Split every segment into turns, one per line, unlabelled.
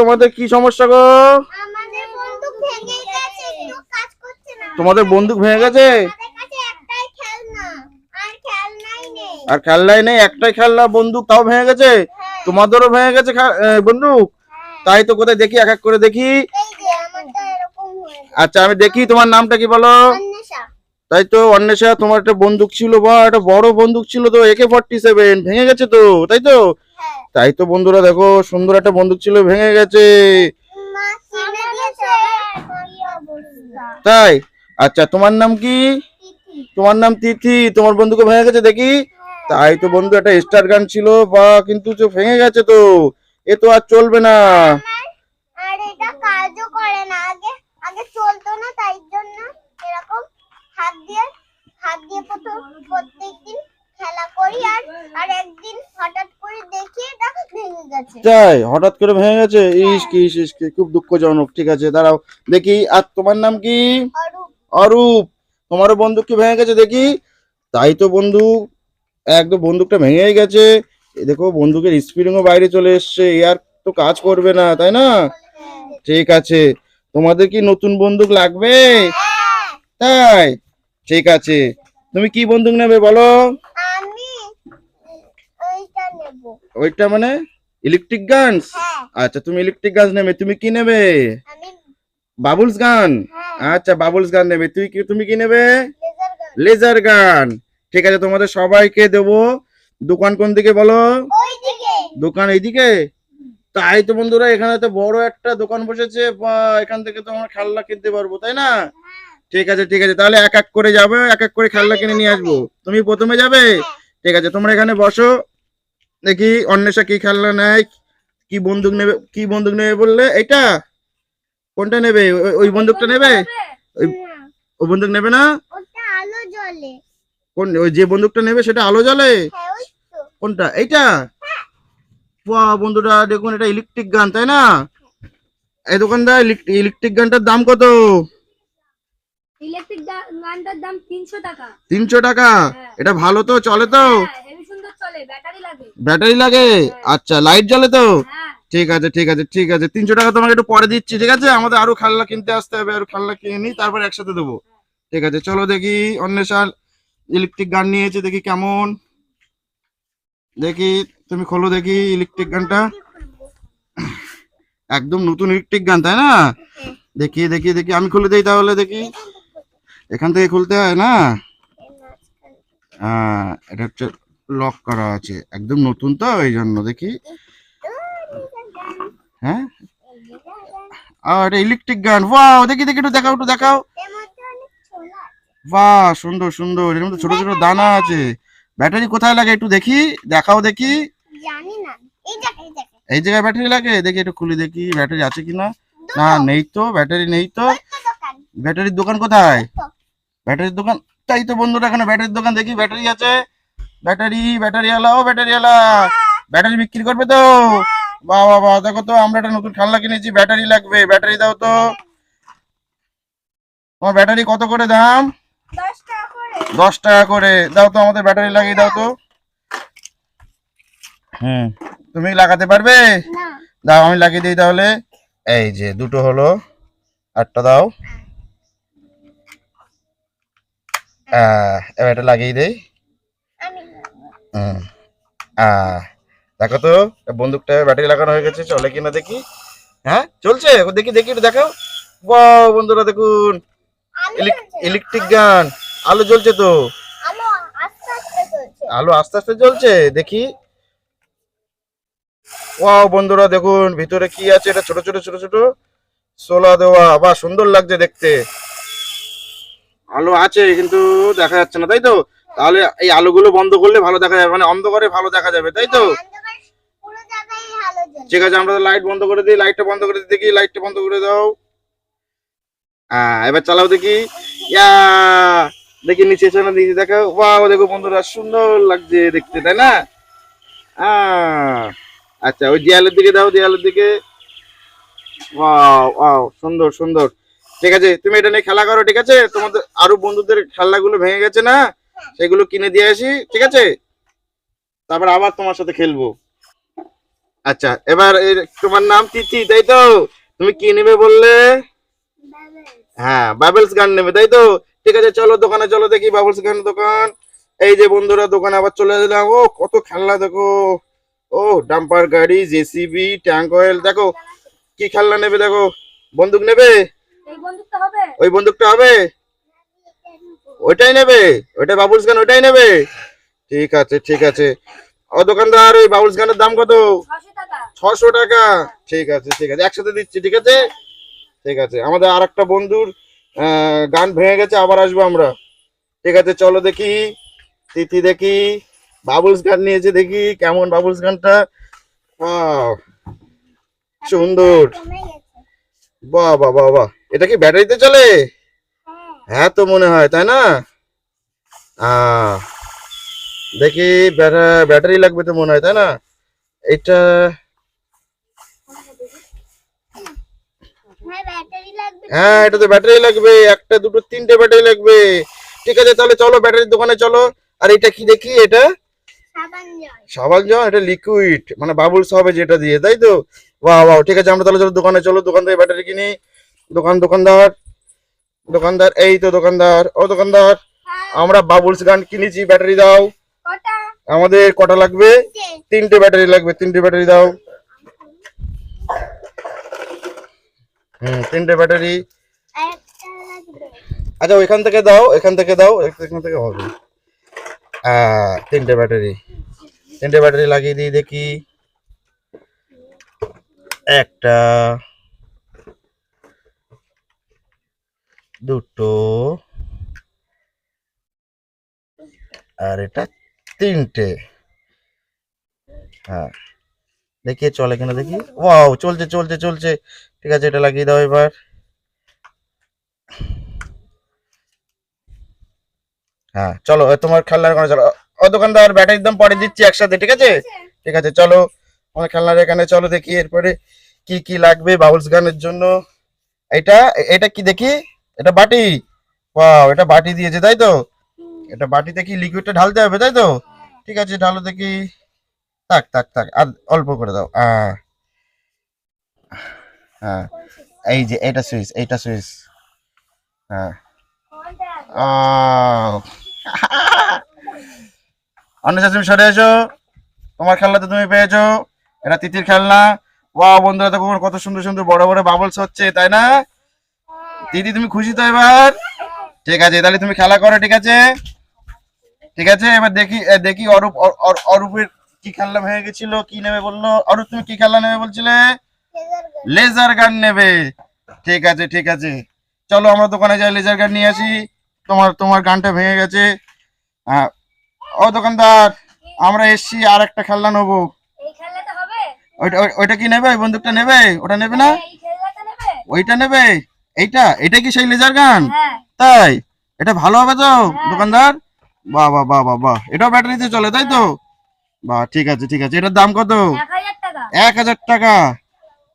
তোমাদের কি সমস্যা গো?
আমাদের বন্দুক ভেঙে গেছে, কেউ কাজ করছে না।
তোমাদের বন্দুক ভেঙে গেছে?
আমাদের কাছে একটাই খেলনা, আর খেলনাই নেই।
আর খেলনাই নেই? একটাই খেলনা বন্দুক, তাও ভেঙে গেছে? তোমাদেরও ভেঙে গেছে বন্দুক? তাই তো, কোথায় দেখি, এক এক করে দেখি।
এই যে আমারটা এরকম হয়েছে।
আচ্ছা আমি দেখি, তোমার নামটা কি বলো?
অন্বেষা।
তাই তো অন্বেষা, তোমার একটা বন্দুক ছিল, বা একটা বড় বন্দুক ছিল তো, AK-47 ভেঙে গেছে তো, তাই তো?
হ্যাঁ।
তাই তো বন্ধুরা দেখো, সুন্দর একটা বন্দুক ছিল, ভেঙে গেছে।
মা কিনে দিয়েছে। কি অবস্থা।
তাই? আচ্ছা তোমার নাম কি?
তিথি।
তোমার নাম তিথি, তোমার বন্দুকও ভেঙে গেছে দেখি। তাই তো বন্ধু, একটা স্টার গান ছিল, বা কিন্তু যে ভেঙে গেছে তো, এ তো আর চলবে না।
আর এটা কাজও করে না। আগে আগে চলতো না, তাই জন্য এরকম হাত দিয়ে প্রত্যেকদিন খেলা করি। আর একদিন হঠাৎ করে দেখি এটা ভেঙে গেছে।
তাই? হঠাৎ করে ভেঙে গেছে? ইস কি, খুব দুঃখজনক। ঠিক আছে দাঁড়াও দেখি। আর তোমার নাম কি?
অরূপ।
অরূপ, তোমারও বন্দুক কি ভেঙে গেছে দেখি? তাই তো বন্ধু, একদম বন্দুকটা ভেঙেই গেছে। এই দেখো বন্দুকের স্প্রিংও বাইরে চলে এসছে, আর তো কাজ করবে না, তাই না? ঠিক আছে, তোমাদের কি নতুন বন্দুক লাগবে? তাই? ঠিক আছে, তুমি কি বন্দুক নেবে বলো?
আমি ওইটা নেব।
ওইটা মানে ইলেকট্রিক গানস?
হ্যাঁ।
আচ্ছা তুমি ইলেকট্রিক গানস নেবে। তুমি কি নেবে?
আমি
বাবুলস গান?
হ্যাঁ।
আচ্ছা বাবুলস গান নেবে। তুমি কি নেবে?
লেজার গান।
লেজার গান। ঠিক আছে, তোমাদের সবাইকে দেবো। দোকান কোন দিকে বলো?
ওইদিকে।
দোকান এইদিকে? তাই তো বন্ধুরা, এখানে তো বড় একটা দোকান বসেছে, বা এখান থেকে তো আমরা খেলনা কিনতে পারবো, তাই না? ঠিক আছে ঠিক আছে, তাহলে এক এক করে যাবে, এক এক করে খেলনা কিনে নিয়ে আসবো। তুমি প্রথমে যাবে? ঠিক আছে, তোমরা এখানে বসো। দেখি অন্বেষা কি খেলনা নেয়, কি বন্দুক নেবে। কি বন্দুক নেবে বললে? এইটা? কোনটা নেবে? ওই বন্দুকটা নেবে? ওই
না,
ওই বন্দুক নেবে না?
ওটা আলো জ্বলে।
কোন, ওই যে বন্দুকটা নেবে সেটা আলো জ্বলে?
হ্যাঁ, ওই তো।
কোনটা? এইটা? বাহ বন্ধুরা দেখুন, এটা ইলেকট্রিক গান, তাই না? এই দোকানদার, ইলেকট্রিক গানটার দাম কত?
ইলেকট্রিক গানটার দাম 300 টাকা।
300 টাকা?
হ্যাঁ।
এটা ভালো তো, চলে তো?
হ্যাঁ, হেভি সুন্দর চলে, ব্যাটারি লাগে।
ব্যাটারি লাগে? আচ্ছা লাইট জ্বলে তো?
হ্যাঁ।
ঠিক আছে ঠিক আছে ঠিক আছে, 300 টাকা তোমাকে একটু পরে দিচ্ছি। ঠিক আছে, আমাদের আরো খেলনা কিনতে আসতে হবে, আরো খেলনা কিনে নিই, তারপর একসাথে দেবো। ঠিক আছে চলো দেখি। অন্বেষা ইলেকট্রিক গান নিয়েছে, দেখি কেমন। দেখি, তুমি খোলো দেখি ইলেকট্রিক গানটা। একদম নতুন ইলেকট্রিক গান, তাই না? দেখি দেখি দেখি, আমি খুলে দিই তাহলে, দেখি এখান থেকে খুলতে হয় না? হ্যাঁ, এটা হচ্ছে লক করা আছে, একদম নতুন তো, এই জন্য। দেখি। হ্যাঁ, এটা ইলেকট্রিক গান। ওয়াও, দেখি দেখি, একটু দেখাও, একটু দেখাও।
এর মধ্যে অনেক ছোলা আছে।
বাহ সুন্দর সুন্দর, এর মধ্যে ছোট ছোট দানা আছে। ব্যাটারি কোথায় লাগে একটু দেখি, দেখাও দেখি।
জানি না। এই জায়গায়।
এই জায়গায় ব্যাটারি লাগে? দেখি একটু খুলে দেখি ব্যাটারি আছে কিনা। না
দুটো।
নেই তো, ব্যাটারি নেই তো।
ওই তো দোকান।
ব্যাটারির দোকান কোথায়?
তো।
ব্যাটারির দোকান? তাই তো বন্ধুরা, এখানে ব্যাটারির দোকান, দেখি ব্যাটারি আছে। ব্যাটারি আলা, ও ব্যাটারি আলা, ব্যাটারি বিক্রি করবে তো? বাহ বাহ বাহ, দেখো তো, আমরা একটা নতুন খেলনা কিনেছি, ব্যাটারি লাগবে, ব্যাটারি দাও তো। তোমার ব্যাটারি কত করে দাম?
10 টাকা করে।
10 টাকা করে দাও তো, আমাদের ব্যাটারি লাগিয়ে দাও তো। তুমি লাগাতে পারবে?
না।
দাও আমি লাগিয়ে দিই তাহলে। এই যে দুটো হলো, আটটা দাও। এবার এটা লাগিয়ে দেই।
আমি
হুম, দেখো তো, বন্দুকটা ব্যাটারি লাগানো হয়ে গেছে, চলে কিনা দেখি। হ্যাঁ চলছে, দেখি দেখি একটু দেখাও। বাহ বন্ধুরা দেখুন,
আলো জ্বলছে।
ইলেকট্রিক গান, আলো জ্বলছে তো।
আলো আস্তে আস্তে চলছে।
আলো আস্তে আস্তে জ্বলছে, দেখি। ওয়াও বন্ধুরা দেখুন, ভিতরে কি আছে, এটা ছোট ছোট ছোট ছোট সোলা দেওয়া, বাহ সুন্দর লাগছে দেখতে। আলো আছে কিন্তু দেখা যাচ্ছে না, তাই তো? তাহলে এই আলোগুলো বন্ধ করলে ভালো দেখা যাবে, মানে অন্ধকারে ভালো দেখা যাবে, তাই তো?
অন্ধকার পুরো জায়গায় আলো জ্বলছে।
ঠিক আছে, আমরা লাইট বন্ধ করে দিই, লাইটটা বন্ধ করে দিই, দেখি লাইটটা বন্ধ করে দাও। এবার চালাও দেখি। ইয়া, দেখি নিচে এসে না, নিচে দেখাও। ওয়াও দেখো বন্ধুরা, সুন্দর লাগছে দেখতে, তাই না? আচ্ছা ওই দেয়ালের দিকে দাও, দেয়ালের দিকে। ওয়াও ওয়াও, সুন্দর সুন্দর। ঠিক আছে, তুমি এটা নিয়ে খেলা করো। ঠিক আছে, তোমাদের আরো বন্ধুদের খেলনাগুলো ভেঙে গেছে না, সেগুলো কিনে দিয়ে আসি। ঠিক আছে, তারপর আবার তোমার সাথে খেলবো। আচ্ছা, এবার তোমার নাম তিথি, তাই তো? তুমি কি নেবে বললে? হ্যাঁ, বাবলস গান নেবে, তাই তো? ঠিক আছে, চলো দোকানে চলো দেখি, বাবলস গান দোকান। এই যে বন্ধুরা, দোকানে আবার চলে এলাম। ও কত খেলনা দেখো। ও ডাম্পার গাড়ি, জেসিবি, ট্যাঙ্ক অয়েল, দেখো কি খেলনা নেবে, দেখো। বন্দুক নেবে?
এই বন্দুকটা হবে?
ওই বন্দুকটা হবে? ওইটাই নেবে? ওইটা বাবলস গান, ওইটাই নেবে? ঠিক আছে, ঠিক আছে। ও দোকানদার, ওই বাবলস গানের দাম কত?
600 টাকা।
600 টাকা। ঠিক আছে, ঠিক আছে, একসাথে দিচ্ছি, ঠিক আছে। ঠিক আছে, আমাদের আর একটা বন্ধুর গান ভেঙে গেছে, আবার আসবো আমরা। ঠিক আছে, চলো দেখি। তিথি দেখি বাবলস গান নিয়েছে, দেখি কেমন বাবলস গানটা। বাহ, সুন্দর।
কমে গেছে।
বাহ বাহ বাহ বাহ, এটা কি ব্যাটারিতে চলে?
হ্যাঁ।
হ্যাঁ তো মনে হয়, তাই না? আহ দেখি, ব্যাটারি লাগবে তো মনে হয়, তাই না? এটা
হ্যাঁ, ব্যাটারি লাগবে।
হ্যাঁ, এটা তো ব্যাটারি লাগবে, একটা দুটো তিনটে ব্যাটারি লাগবে। ঠিক আছে, তাহলে চলো ব্যাটারির দোকানে চলো। আর এটা কি দেখি, এটা
সাবান জল।
সাবান জল, এটা লিকুইড, মানে বাবলস হবে যেটা দিয়ে, তাই তো? বাহ বাহ, ঠিক আছে, আমরা তাহলে চলো দোকানে চলো, দোকান থেকে ব্যাটারি কিনি। দোকানদার, দোকানদার, এই তো দোকানদার। ও দোকানদার, আমরা বাবলস গান কিনেছি, ব্যাটারি দাও।
কটা?
আমাদের কটা লাগবে?
যে,
তিনটে ব্যাটারি লাগবে, তিনটে ব্যাটারি দাও। তিনটে ব্যাটারি।
আরেকটা লাগবে।
আচ্ছা, ওইখান থেকে দাও, এখান থেকে দাও, এখান থেকে হবে। তিনটে ব্যাটারি, তিনটে ব্যাটারি লাগিয়ে দিই দেখি। একটা, দুটো, আর এটা তিনটে। হ্যাঁ, দেখি চলে কিনা দেখি। ওয়াও, চলছে চলছে চলছে। ঠিক আছে, এটা লাগিয়ে দাও এবার। হ্যাঁ, চলো তোমার খেলনার ওখানে চলো। ও দোকানদার, ব্যাটারির দাম পরে দিচ্ছি একসাথে, ঠিক আছে? ঠিক আছে, চলো আমার খেলনার এখানে চলো দেখি, এরপরে কি কি লাগবে বাবলস গানের জন্য। এটা এটা কি দেখি? এটা বাটি। ওয়াও, এটা বাটি দিয়েছে, তাই তো? এটা বাটিতে কি লিকুইডটা ঢালতে হবে, তাই তো? ঠিক আছে, ঢালো দেখি। থাক থাক থাক, আর অল্প করে দাও। হ্যাঁ, এই যে এটা সুইচ, এইটা সুইচ। হ্যাঁ। আহ অন্য তুমি সরে এসো, তোমার খেলনা তো তুমি পেয়েছো। এটা তিতির খেলনা। ওয়াও বন্ধুরা, দেখো কত সুন্দর সুন্দর বড় বড় বাবলস হচ্ছে, তাই না? দিদি, তুমি খুশি তো এবার? ঠিক আছে, তাহলে তুমি খেলা করো, ঠিক আছে? ঠিক আছে, এবার দেখি দেখি অরূপ, অরূপের কি খেলনা ভেঙে গেছিল, কি নেবে বললো? অরূপ, তুমি কি খেলনা নেবে বলছিলে?
লেজার গান।
লেজার গান নেবে। ঠিক আছে, ঠিক আছে, চলো আমরা দোকানে যাই, লেজার গান নিয়ে আসি। তোমার তোমার গানটা ভেঙে গেছে। আহ, ও দোকানদার, আমরা এসছি, আর একটা খেলনা নেবো।
এই খেলনাটা হবে?
ওইটা কি নেবে? ওই বন্দুকটা নেবে? ওটা নেবে না?
এই খেলনাটা নেবে?
ওইটা নেবে? এইটা এটা কি সেই লেজার গান?
হ্যাঁ।
তাই? এটা ভালো হবে তো
হ্যাঁ।
দোকানদার? বাহ বাহ বাহ বাহ বাহ, এটাও ব্যাটারিতে চলে, তাই তো? বাহ, ঠিক আছে, ঠিক আছে, এটার দাম কত?
1000 টাকা।
1000 টাকা।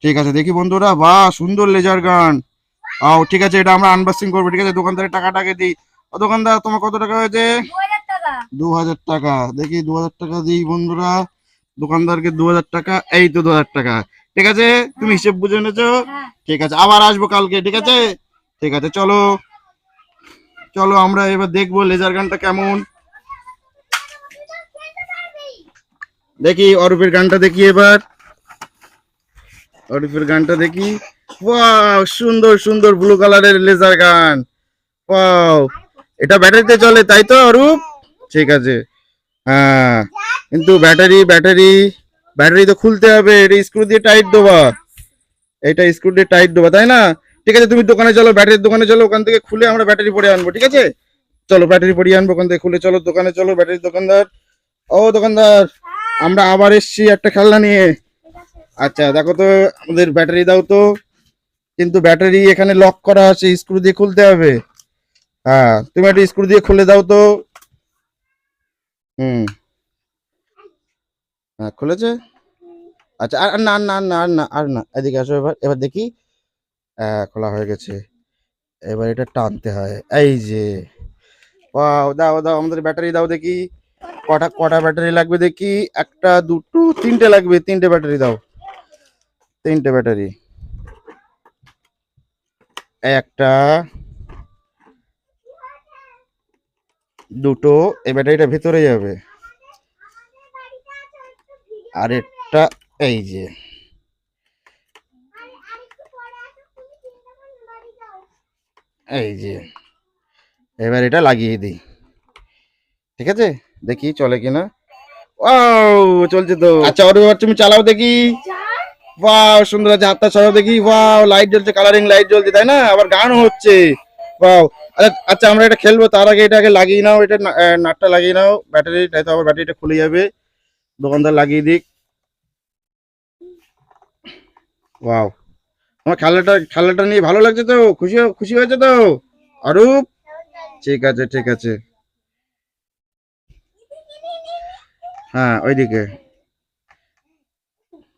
ঠিক আছে, দেখি বন্ধুরা, বাহ সুন্দর লেজার গান। ঠিক আছে, এটা আমরা আনবক্সিং করবো, ঠিক আছে? দোকানদারের টাকাটাকে দিই। ও দোকানদার, তোমার কত টাকা হয়েছে?
2000 টাকা।
2000 টাকা। দেখি 2000 টাকা দিই বন্ধুরা, দোকানদারকে 2000 টাকা। এই তো 2000 টাকা। ঠিক আছে, তুমি হিসেব বুঝে এনেছো।
হ্যাঁ।
ঠিক আছে, আবার আসবো কালকে, ঠিক আছে? ঠিক আছে, চলো চলো, আমরা এবার দেখবো লেজার গানটা কেমন। দেখি অরূপের গানটা দেখি এবার, অরূপের গানটা দেখি। ওয়াও, সুন্দর সুন্দর ব্লু কালারের লেজার গান। ওয়াও, এটা ব্যাটারিতে চলে, তাই তো অরূপ? ঠিক আছে। হ্যাঁ, কিন্তু ব্যাটারি ব্যাটারি ব্যাটারি তো খুলতে হবে, এটা স্ক্রু দিয়ে টাইট দেবা। এটা স্ক্রু দিয়ে টাইট দেবা, তাই না? ঠিক আছে, তুমি দোকানে চলো, ব্যাটারির দোকানে চলো, ওখান থেকে খুলে আমরা ব্যাটারি পরে আনবো, ঠিক আছে? চলো ব্যাটারি পরিয়ে আনবো ওখান থেকে খুলে, চলো দোকানে চলো, ব্যাটারির দোকানদার। ও দোকানদার, আমরা আবার এসছি একটা খেলনা নিয়ে। আচ্ছা, দেখো তো, আমাদের ব্যাটারি দাও তো। কিন্তু ব্যাটারি এখানে লক করা আছে, স্ক্রু দিয়ে খুলতে হবে। হ্যাঁ, তুমি একটা স্ক্রু দিয়ে খুলে দাও তো। হুম, হ্যাঁ, খুলেছে। আচ্ছা, আর আর না আর না আর না আর না আর না, এদিকে আসো, এবার এবার দেখি। খোলা হয়ে গেছে। এবার এটা টানতে হয়, এই যে। দাও দাও, আমাদের ব্যাটারি দাও দেখি। কটা কটা ব্যাটারি লাগবে দেখি? একটা, দুটো, তিনটে লাগবে। তিনটে ব্যাটারি দাও, তিনটে ব্যাটারি। একটা, দুটো, এই ব্যাটারিটা ভেতরে যাবে। আর একটা, এই যে, এই যে, এবার এটা লাগিয়ে দিই। ঠিক আছে, দেখি চলে কিনা। ও, চলছে তো। আচ্ছা ওর এবার তুমি চালাও দেখি। বাহ, সুন্দর আছে। হাতটা সরাও দেখি। বাহ, লাইট জ্বলছে, কালারিং লাইট জ্বলছে, তাই না? আবার গানও হচ্ছে। বাহ। আচ্ছা আচ্ছা, আমরা এটা খেলবো, তার আগে এটাকে লাগিয়ে নাও। এটা নাটটা লাগিয়ে নাও, ব্যাটারি, তাই তো আবার ব্যাটারিটা খুলে যাবে। দোকানদার লাগিয়ে দিক। ওয়াও, তোমার খেলাটা নিয়ে ভালো লাগছে তো? খুশি খুশি হয়েছে তো অরূপ? ঠিক আছে ঠিক আছে। হ্যাঁ ওইদিকে।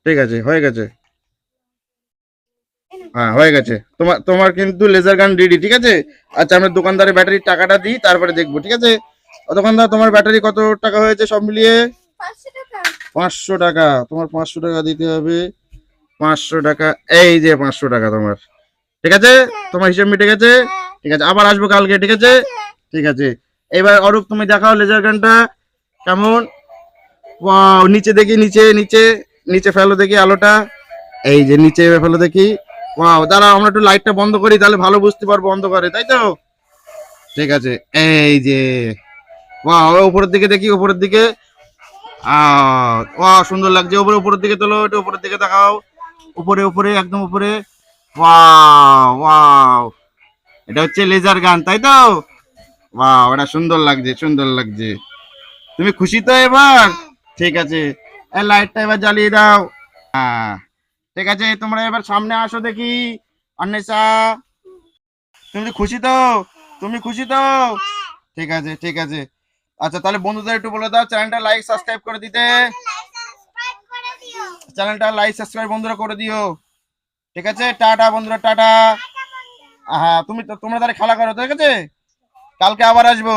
ঠিক আছে, হয়ে গেছে। হ্যাঁ হয়ে গেছে। তোমার তোমার কিন্তু লেজার গান রেডি। ঠিক আছে। আচ্ছা, আমরা দোকানদারের ব্যাটারির টাকাটা দিই, তারপরে দেখবো। ঠিক আছে। ও দোকানদার, তোমার ব্যাটারি কত টাকা হয়েছে সব মিলিয়ে? 500 টাকা। তোমার 500 টাকা দিতে হবে। 500 টাকা। এই যে 500 টাকা তোমার। ঠিক আছে, তোমার হিসাব মিটে গেছে। ঠিক আছে, আবার আসবো কালকে। ঠিক আছে। ঠিক আছে। এবার অরূপ, তুমি দেখাও লেজার গানটা কেমন। ওয়াও, নিচে দেখি, নিচে নিচে নিচে ফেলো দেখি আলোটা। এই যে নিচে ফেলো দেখি। ওয়াও, দাঁড়াও, আমরা একটু লাইটটা বন্ধ করি, তাহলে ভালো বুঝতে পারবো। বন্ধ করে, তাই তো? ঠিক আছে। এই যে, ওয়াও, উপরের দিকে দেখি, উপরের দিকে। ওয়াও, সুন্দর লাগছে। উপরে, উপরের দিকে তোলো, একটু উপরের দিকে তাকাও। উপরে উপরে, একদম উপরে। ওয়াও ওয়াও, এটা হচ্ছে লেজার গান, তাই তো? ওয়াও, এটা সুন্দর লাগছে, সুন্দর লাগছে। তুমি খুশি তো এবার? ঠিক আছে, এই লাইটটা এবার জ্বালিয়ে দাও। হ্যাঁ, ঠিক আছে, তোমরা এবার সামনে আসো দেখি। অন্বেষা, তুমি খুশি তো? তুমি খুশি তো? ঠিক আছে ঠিক আছে। আচ্ছা, তাহলে বন্ধুদের একটু বলে দাও চ্যানেলটা লাইক সাবস্ক্রাইব করে দিতে। চ্যানেলটা লাইক সাবস্ক্রাইব বন্ধুরা করে দিও। ঠিক আছে, টাটা বন্ধুরা, টাটা। হ্যাঁ, তোমরা তাহলে খেলা করো, ঠিক আছে? কালকে আবার আসবো।